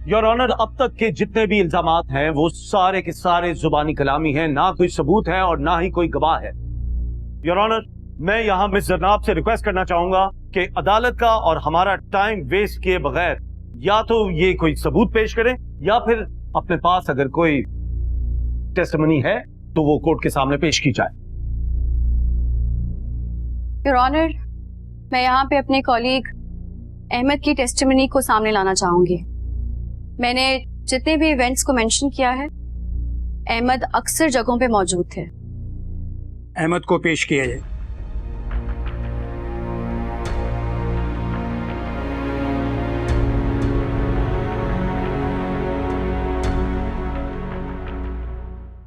Your honour, अब तक के जितने भी इल्जामात हैं वो सारे के सारे जुबानी कलामी हैं, ना कोई सबूत है और ना ही कोई गवाह है। योर ऑनर, मैं यहां मिस जरनाब से रिक्वेस्ट करना चाहूंगा कि अदालत का और हमारा टाइम वेस्ट किए बगैर या तो ये कोई सबूत पेश करें या फिर अपने पास अगर कोई टेस्टिमनी है तो वो कोर्ट के सामने पेश की जाए। योर ऑनर, मैं यहाँ पे अपने कॉलीग अहमद की टेस्टिमनी को सामने लाना चाहूंगी। मैंने जितने भी इवेंट्स को मेंशन किया है, अहमद अक्सर जगहों पे मौजूद थे। अहमद को पेश किया जाए।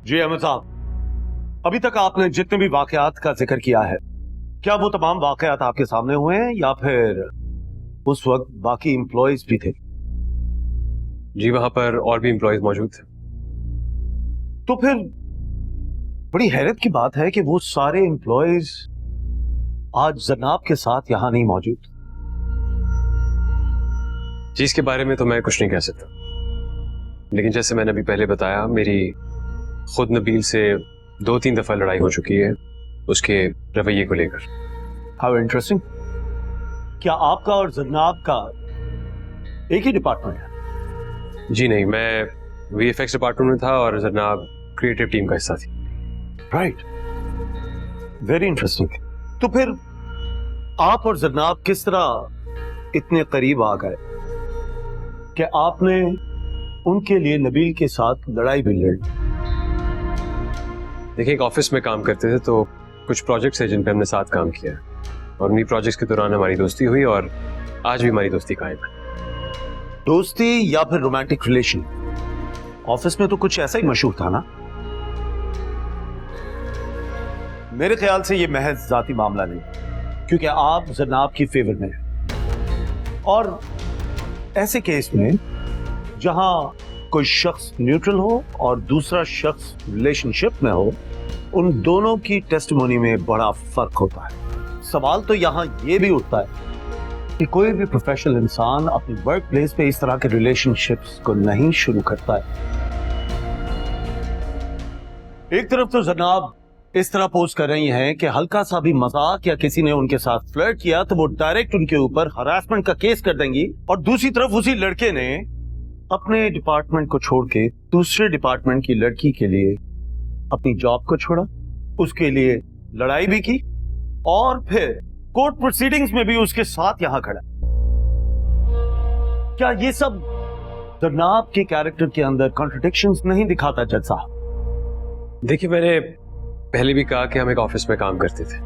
जी अहमद साहब, अभी तक आपने जितने भी वाकयात का जिक्र किया है, क्या वो तमाम वाकयात आपके सामने हुए हैं या फिर उस वक्त बाकी एम्प्लॉयज भी थे? जी, वहां पर और भी एम्प्लॉयज मौजूद थे। तो फिर बड़ी हैरत की बात है कि वो सारे एम्प्लॉयज आज जरनाब के साथ यहां नहीं मौजूद। जी, इसके बारे में तो मैं कुछ नहीं कह सकता, लेकिन जैसे मैंने अभी पहले बताया, मेरी खुद नबील से 2-3 दफा लड़ाई हो चुकी है उसके रवैये को लेकर। How interesting. क्या आपका और जरनाब का एक ही डिपार्टमेंट है? जी नहीं, मैं वीएफएक्स डिपार्टमेंट में था और जरनाब क्रिएटिव टीम का हिस्सा थी। Right, very interesting. तो फिर आप और जरनाब किस तरह इतने करीब आ गए कि आपने उनके लिए नबील के साथ लड़ाई भी लड़ी? देखिए, एक ऑफिस में काम करते थे तो कुछ प्रोजेक्ट्स हैं जिन पे हमने साथ काम किया और उन्हीं प्रोजेक्ट्स के दौरान हमारी दोस्ती हुई और आज भी हमारी दोस्ती कायम है। दोस्ती या फिर रोमांटिक रिलेशन? ऑफिस में तो कुछ ऐसा ही मशहूर था ना? मेरे ख्याल से ये महज जाती मामला नहीं, क्योंकि आप जरनाब की फेवर में हैं और ऐसे केस में जहां कोई शख्स न्यूट्रल हो और दूसरा शख्स रिलेशनशिप में हो, उन दोनों की टेस्टिमोनी में बड़ा फर्क होता है। सवाल तो यहां यह भी उठता है कि कोई भी प्रोफेशनल इंसान अपनी वर्क प्लेस पे इस तरह के रिलेशनशिप्स को नहीं शुरू करता है। एक तरफ तो जनाब इस तरह पोस्ट कर रही हैं कि हल्का सा भी मजाक या किसी ने उनके साथ फ्लर्ट किया तो वो डायरेक्ट उनके ऊपर हरासमेंट का केस कर देंगी, और दूसरी तरफ उसी लड़के ने अपने डिपार्टमेंट को छोड़ के दूसरे डिपार्टमेंट की लड़की के लिए अपनी जॉब को छोड़ा, उसके लिए लड़ाई भी की और फिर कोर्ट प्रोसीडिंग्स में भी उसके साथ यहां खड़ा। क्या ये सब जनाब के कैरेक्टर के अंदर कॉन्ट्रडिक्शंस नहीं दिखाता जज साहब? देखिए, मैंने पहले भी कहा कि हम एक ऑफिस में काम करते थे,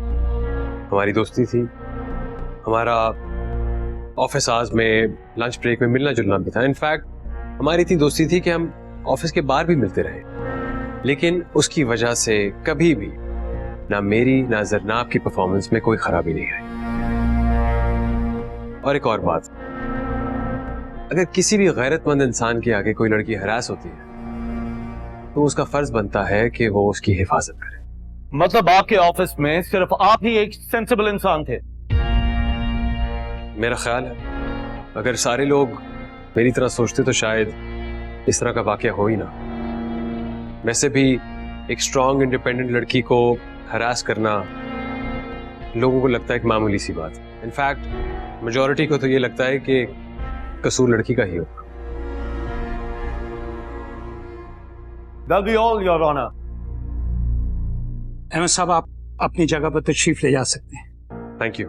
हमारी दोस्ती थी, हमारा ऑफिस आवर्स में लंच ब्रेक में मिलना जुलना भी था। इनफैक्ट हमारी इतनी दोस्ती थी कि हम ऑफिस के बाहर भी मिलते रहे, लेकिन उसकी वजह से कभी भी ना मेरी ना जरनाब की परफॉर्मेंस में कोई खराबी नहीं आई। और एक और बात, अगर किसी भी गैरतमंद इंसान के आगे कोई लड़की हरास होती है तो उसका फर्ज बनता है कि वो उसकी हिफाजत करे। मतलब आपके ऑफिस में सिर्फ आप ही एक सेंसिबल इंसान थे? मेरा ख्याल है अगर सारे लोग मेरी तरह सोचते तो शायद इस तरह का वाकया हो ही ना। वैसे भी एक स्ट्रॉन्ग इंडिपेंडेंट लड़की को हरास करना लोगों को लगता है एक मामूली सी बात। इनफैक्ट मेजॉरिटी को तो ये लगता है कि कसूर लड़की का ही होगा। That'll be all, Your Honor. Ahmad साहब, आप अपनी जगह पर तशरीफ ले जा सकते हैं। Thank you.